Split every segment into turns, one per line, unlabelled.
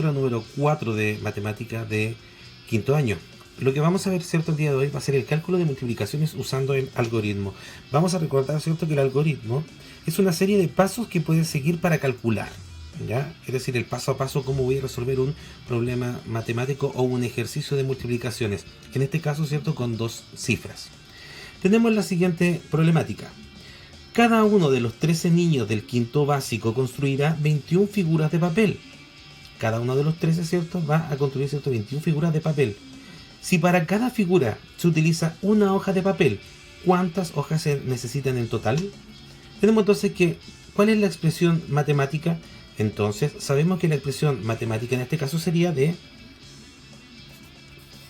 clausura número 4 de matemática de quinto año. Lo que vamos a ver, ¿cierto?, el día de hoy va a ser el cálculo de multiplicaciones usando el algoritmo. Vamos a recordar, ¿cierto?, que el algoritmo es una serie de pasos que puedes seguir para calcular, ¿ya? Es decir, el paso a paso cómo voy a resolver un problema matemático o un ejercicio de multiplicaciones. En este caso, ¿cierto?, con dos cifras. Tenemos la siguiente problemática. Cada uno de los 13 niños del quinto básico construirá 21 figuras de papel. Cada uno de los 13, ¿cierto?, va a construir, ¿cierto?, 21 figuras de papel. Si para cada figura se utiliza una hoja de papel, ¿cuántas hojas se necesitan en total? Tenemos entonces que, ¿cuál es la expresión matemática? Entonces, sabemos que la expresión matemática en este caso sería de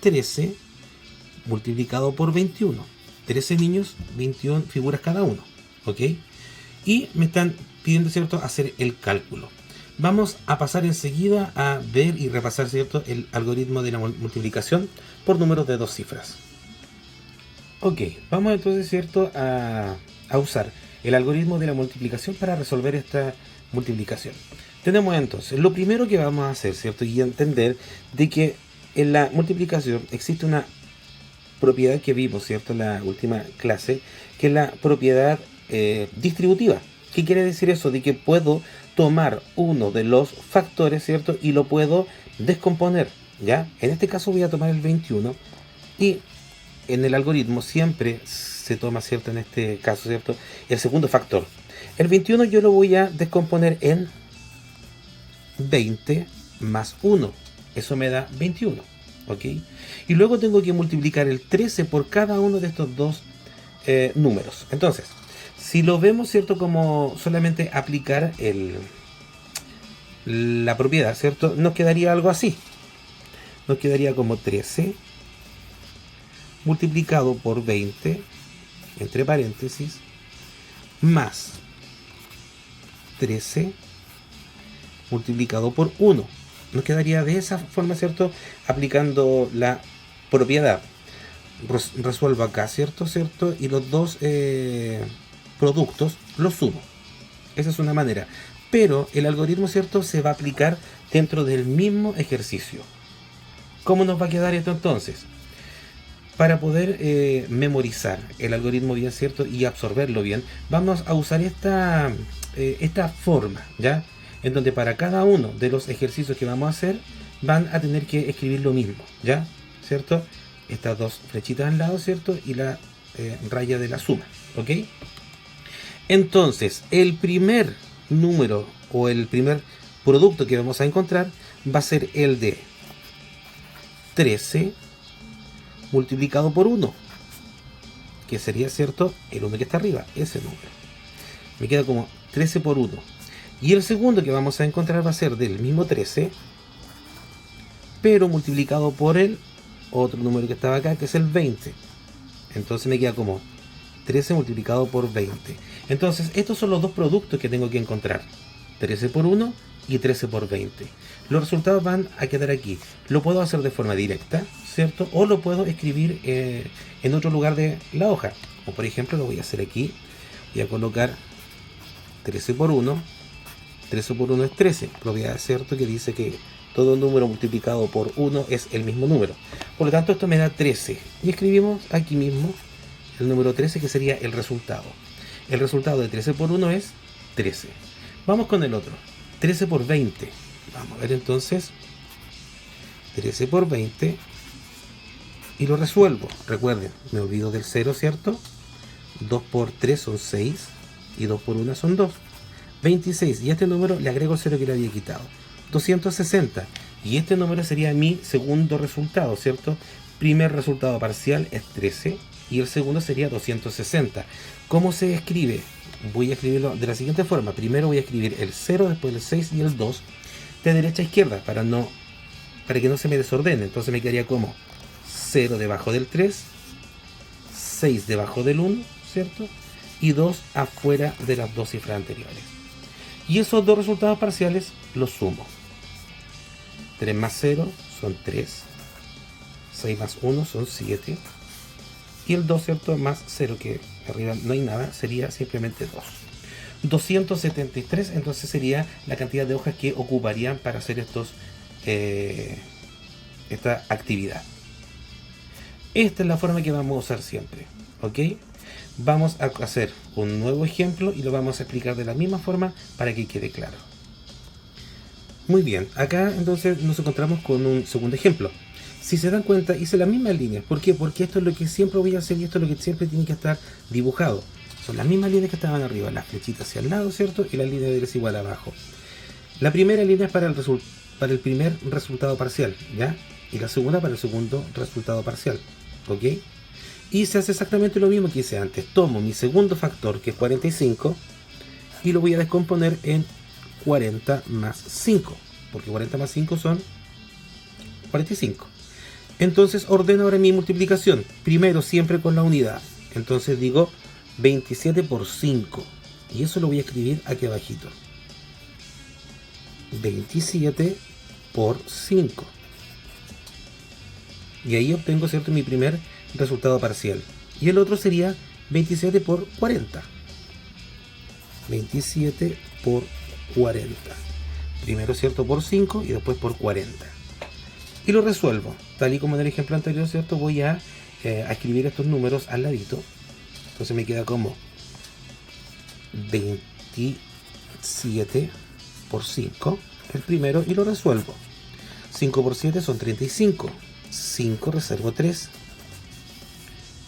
13 multiplicado por 21. 13 niños, 21 figuras cada uno, ¿ok? Y me están pidiendo, ¿cierto?, hacer el cálculo. Vamos a pasar enseguida a ver y repasar, ¿cierto?, el algoritmo de la multiplicación por números de dos cifras. Ok, vamos entonces, ¿cierto?, a usar el algoritmo de la multiplicación para resolver esta multiplicación. Tenemos entonces, lo primero que vamos a hacer, ¿cierto?, y entender de que en la multiplicación existe una propiedad que vimos, ¿cierto?, en la última clase, que es la propiedad distributiva. ¿Qué quiere decir eso? De que puedo tomar uno de los factores, ¿cierto?, y lo puedo descomponer, ¿ya? En este caso voy a tomar el 21 y en el algoritmo siempre se toma, ¿cierto?, en este caso, ¿cierto?, el segundo factor. El 21 yo lo voy a descomponer en 20 más 1. Eso me da 21, ¿ok? Y luego tengo que multiplicar el 13 por cada uno de estos dos números. Entonces, si lo vemos, ¿cierto?, como solamente aplicar la propiedad, ¿cierto?, nos quedaría algo así. Nos quedaría como 13 multiplicado por 20, entre paréntesis, más 13 multiplicado por 1. Nos quedaría de esa forma, ¿cierto?, aplicando la propiedad. Resuelvo acá, ¿cierto? Y los dos productos los sumo. Esa es una manera. Pero el algoritmo, ¿cierto?, se va a aplicar dentro del mismo ejercicio. ¿Cómo nos va a quedar esto entonces? Para poder memorizar el algoritmo bien, ¿cierto?, y absorberlo bien, vamos a usar esta forma, ¿ya? En donde para cada uno de los ejercicios que vamos a hacer van a tener que escribir lo mismo, ¿ya? ¿Cierto? Estas dos flechitas al lado, ¿cierto?, y la raya de la suma, ¿ok? Entonces, el primer número o el primer producto que vamos a encontrar va a ser el de 13 multiplicado por 1, que sería, ¿cierto?, el 1 que está arriba, ese número. Me queda como 13 por 1. Y el segundo que vamos a encontrar va a ser del mismo 13, pero multiplicado por el otro número que estaba acá, que es el 20. Entonces me queda como 13 multiplicado por 20. Entonces estos son los dos productos que tengo que encontrar: 13 por 1 y 13 por 20. Los resultados van a quedar aquí. Lo puedo hacer de forma directa, ¿cierto?, o lo puedo escribir en otro lugar de la hoja. O por ejemplo lo voy a hacer aquí. Voy a colocar 13 por 1. 13 por 1 es 13. Propiedad, ¿cierto?, que dice que todo número multiplicado por 1 es el mismo número. Por lo tanto, esto me da 13. Y escribimos aquí mismo el número 13, que sería el resultado. El resultado de 13 por 1 es 13. Vamos con el otro. 13 por 20. Vamos a ver entonces. 13 por 20. Y lo resuelvo. Recuerden, me olvido del 0, ¿cierto? 2 por 3 son 6. Y 2 por 1 son 2. 26. Y a este número le agrego el 0 que le había quitado. 260. Y este número sería mi segundo resultado, ¿cierto? Primer resultado parcial es 13 y el segundo sería 260. ¿Cómo se escribe? Voy a escribirlo de la siguiente forma. Primero voy a escribir el 0, después el 6 y el 2 de derecha a izquierda para que no se me desordene. Entonces me quedaría como 0 debajo del 3, 6 debajo del 1, ¿cierto? Y 2 afuera de las dos cifras anteriores. Y esos dos resultados parciales los sumo. 3 más 0 son 3. 6 más 1 son 7. Y el 2, ¿cierto?, más 0, que arriba no hay nada, sería simplemente 2. 273, entonces sería la cantidad de hojas que ocuparían para hacer estos esta actividad. Esta es la forma que vamos a usar siempre, ¿ok? Vamos a hacer un nuevo ejemplo y lo vamos a explicar de la misma forma para que quede claro. Muy bien, acá entonces nos encontramos con un segundo ejemplo. Si se dan cuenta, hice la misma línea. ¿Por qué? Porque esto es lo que siempre voy a hacer y esto es lo que siempre tiene que estar dibujado. Son las mismas líneas que estaban arriba, las flechitas hacia el lado, ¿cierto? Y la línea de desigual abajo. La primera línea es para el primer resultado parcial, ¿ya? Y la segunda para el segundo resultado parcial, ¿ok? Y se hace exactamente lo mismo que hice antes. Tomo mi segundo factor, que es 45, y lo voy a descomponer en 40 más 5, porque 40 más 5 son 45. Entonces ordeno ahora mi multiplicación, primero siempre con la unidad. Entonces digo 27 por 5, y eso lo voy a escribir aquí abajito. 27 por 5. Y ahí obtengo, ¿cierto?, mi primer resultado parcial. Y el otro sería 27 por 40. 27 por 40. Primero, ¿cierto?, por 5 y después por 40. Y lo resuelvo. Tal y como en el ejemplo anterior, ¿cierto?, voy a escribir estos números al ladito. Entonces me queda como 27 por 5 el primero y lo resuelvo. 5 por 7 son 35. 5 reservo 3.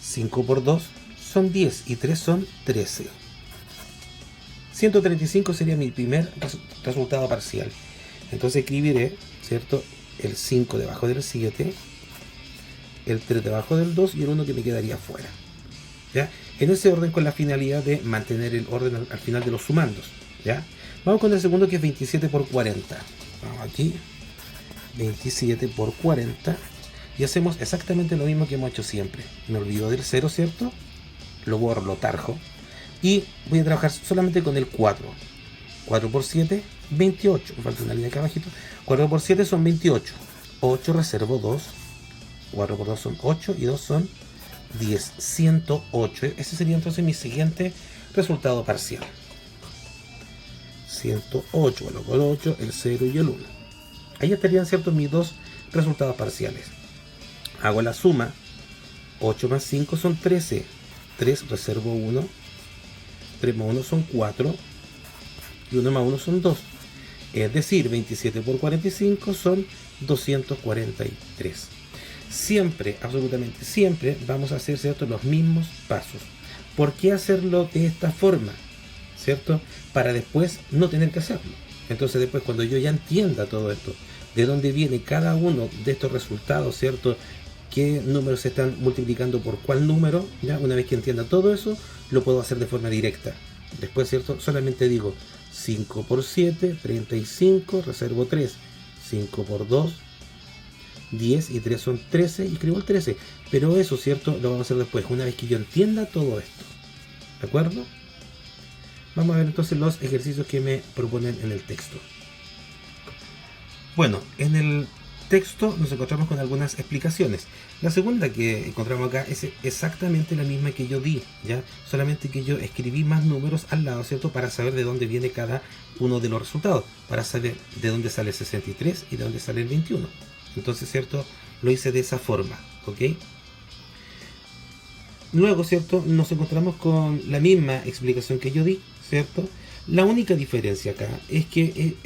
5 por 2 son 10 y 3 son 13. 135 sería mi primer resultado parcial. Entonces escribiré, ¿cierto?, el 5 debajo del 7, el 3 debajo del 2 y el 1 que me quedaría fuera. ¿Ya? En ese orden, con la finalidad de mantener el orden al final de los sumandos. ¿Ya? Vamos con el segundo, que es 27 por 40. Vamos aquí, 27 por 40, y hacemos exactamente lo mismo que hemos hecho siempre. Me olvido del 0, ¿cierto? Lo borro, lo tarjo, y voy a trabajar solamente con el 4. 4 por 7, 28. Me falta una línea acá abajito. 4 por 7 son 28. 8 reservo 2. 4 por 2 son 8 y 2 son 10. 108. Ese sería entonces mi siguiente resultado parcial. 108, bueno, con 8, el 0 y el 1. Ahí estarían, ¿cierto?, mis dos resultados parciales. Hago la suma. 8 más 5 son 13. 3 reservo 1. 3 más 1 son 4. Y 1 más 1 son 2. Es decir, 27 por 45 son 243. Siempre, absolutamente siempre, vamos a hacer, ¿cierto?, los mismos pasos. ¿Por qué hacerlo de esta forma? ¿Cierto? Para después no tener que hacerlo. Entonces después, cuando yo ya entienda todo esto, de dónde viene cada uno de estos resultados, ¿cierto?, qué números se están multiplicando por cuál número, ya una vez que entienda todo eso, lo puedo hacer de forma directa. Después, ¿cierto?, solamente digo 5 por 7, 35, reservo 3. 5 por 2, 10 y 3 son 13, y escribo el 13. Pero eso, ¿cierto?, lo vamos a hacer después, una vez que yo entienda todo esto. ¿De acuerdo? Vamos a ver entonces los ejercicios que me proponen en el texto. Bueno, en el texto nos encontramos con algunas explicaciones. La segunda que encontramos acá es exactamente la misma que yo di, ¿ya? Solamente que yo escribí más números al lado, ¿cierto?, para saber de dónde viene cada uno de los resultados, para saber de dónde sale el 63 y de dónde sale el 21. Entonces, ¿cierto?, lo hice de esa forma, ¿ok? Luego, ¿cierto?, nos encontramos con la misma explicación que yo di, ¿cierto? La única diferencia acá es que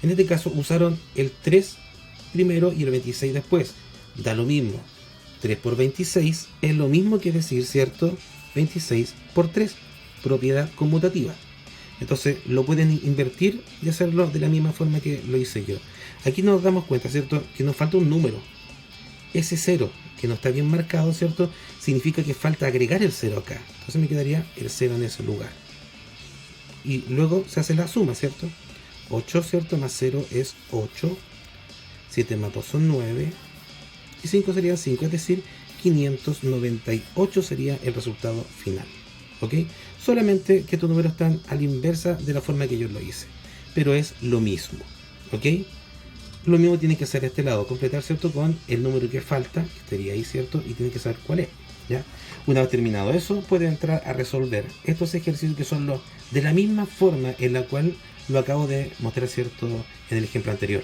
en este caso usaron el 3 primero y el 26 después. Da lo mismo. 3 por 26 es lo mismo que decir, ¿cierto?, 26 por 3. Propiedad conmutativa. Entonces lo pueden invertir y hacerlo de la misma forma que lo hice yo. Aquí nos damos cuenta, ¿cierto?, que nos falta un número. Ese 0 que no está bien marcado, ¿cierto?, significa que falta agregar el 0 acá. Entonces me quedaría el 0 en ese lugar. Y luego se hace la suma, ¿cierto? 8, ¿cierto?, más 0 es 8. 7 más 2 son 9. Y 5 serían 5, es decir, 598 sería el resultado final. ¿Ok? Solamente que estos números están a la inversa de la forma que yo lo hice. Pero es lo mismo. ¿Ok? Lo mismo tiene que hacer este lado, completar, ¿cierto?, con el número que falta, que estaría ahí, ¿cierto?, y tiene que saber cuál es, ¿ya? Una vez terminado eso, puede entrar a resolver estos ejercicios que son los de la misma forma en la cual lo acabo de mostrar, ¿cierto?, en el ejemplo anterior.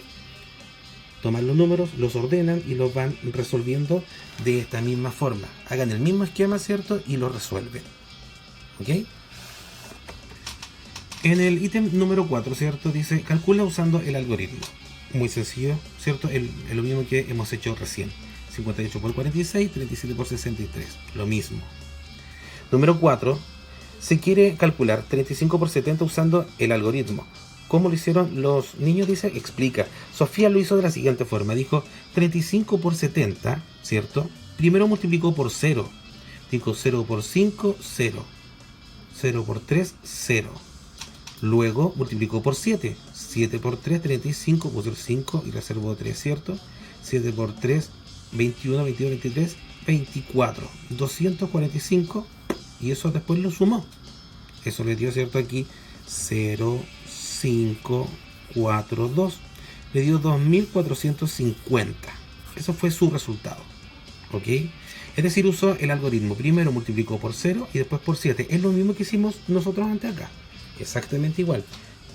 toman los números, los ordenan y los van resolviendo de esta misma forma. Hagan el mismo esquema, ¿cierto? Y lo resuelven. ¿Ok? En el ítem número 4, ¿cierto? Dice, calcula usando el algoritmo. Muy sencillo, ¿cierto? Es lo mismo que hemos hecho recién. 58 por 46, 37 por 63. Lo mismo. Número 4. Se quiere calcular 35 por 70 usando el algoritmo. ¿Cómo lo hicieron los niños? Dice, explica. Sofía lo hizo de la siguiente forma. Dijo 35 por 70, ¿cierto? Primero multiplicó por 0. Dijo 0 por 5, 0. 0 por 3, 0. Luego multiplicó por 7. 7 por 3, 35. Puso el 5 y reservó 3, ¿cierto? 7 por 3, 21, 22, 23, 24. 245. Y eso después lo sumó. Eso le dio, ¿cierto? Aquí 0, 5, 4, 2. Le dio 2450. Eso fue su resultado. ¿Ok? Es decir, usó el algoritmo. Primero multiplicó por 0 y después por 7. Es lo mismo que hicimos nosotros antes acá. Exactamente igual.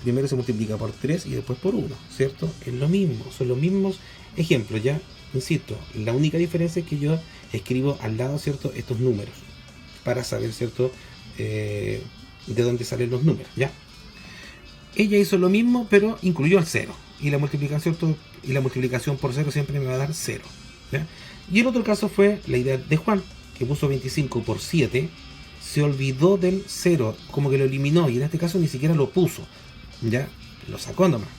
Primero se multiplica por 3 y después por 1. ¿Cierto? Es lo mismo. Son los mismos ejemplos. Ya, insisto, la única diferencia es que yo escribo al lado, ¿cierto?, estos números. Para saber, ¿cierto?, de dónde salen los números. ¿Ya? Ella hizo lo mismo, pero incluyó el 0. Y la multiplicación, y la multiplicación por 0 siempre me va a dar 0. ¿Ya? Y el otro caso fue la idea de Juan, que puso 25 por 7. Se olvidó del 0, como que lo eliminó. Y en este caso ni siquiera lo puso. ¿Ya? Lo sacó nomás.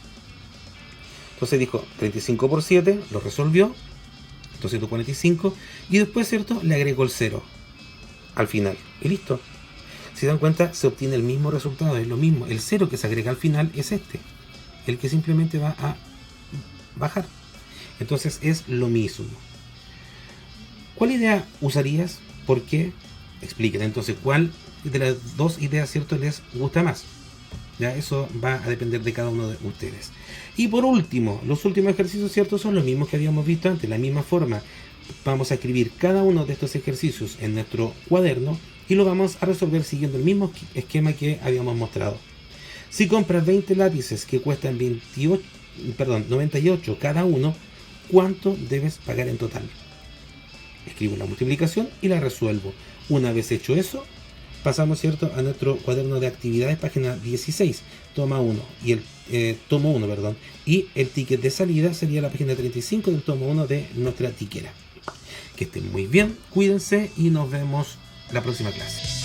Entonces dijo 35 por 7, lo resolvió. 245. Y después, ¿cierto?, le agregó el 0 al final. Y listo. Si se dan cuenta, se obtiene el mismo resultado, es lo mismo. El 0 que se agrega al final es este, el que simplemente va a bajar. Entonces es lo mismo. ¿Cuál idea usarías? ¿Por qué? Expliquen entonces cuál de las dos ideas, ¿cierto?, les gusta más. Ya, eso va a depender de cada uno de ustedes. Y por último, los últimos ejercicios, ¿cierto?, son los mismos que habíamos visto antes, la misma forma. Vamos a escribir cada uno de estos ejercicios en nuestro cuaderno y lo vamos a resolver siguiendo el mismo esquema que habíamos mostrado. Si compras 20 lápices que cuestan 98 cada uno, ¿cuánto debes pagar en total? Escribo la multiplicación y la resuelvo. Una vez hecho eso, pasamos, ¿cierto?, a nuestro cuaderno de actividades, página 16, tomo 1, y el ticket de salida sería la página 35 del tomo 1 de nuestra tiquera. Que estén muy bien, cuídense y nos vemos la próxima clase.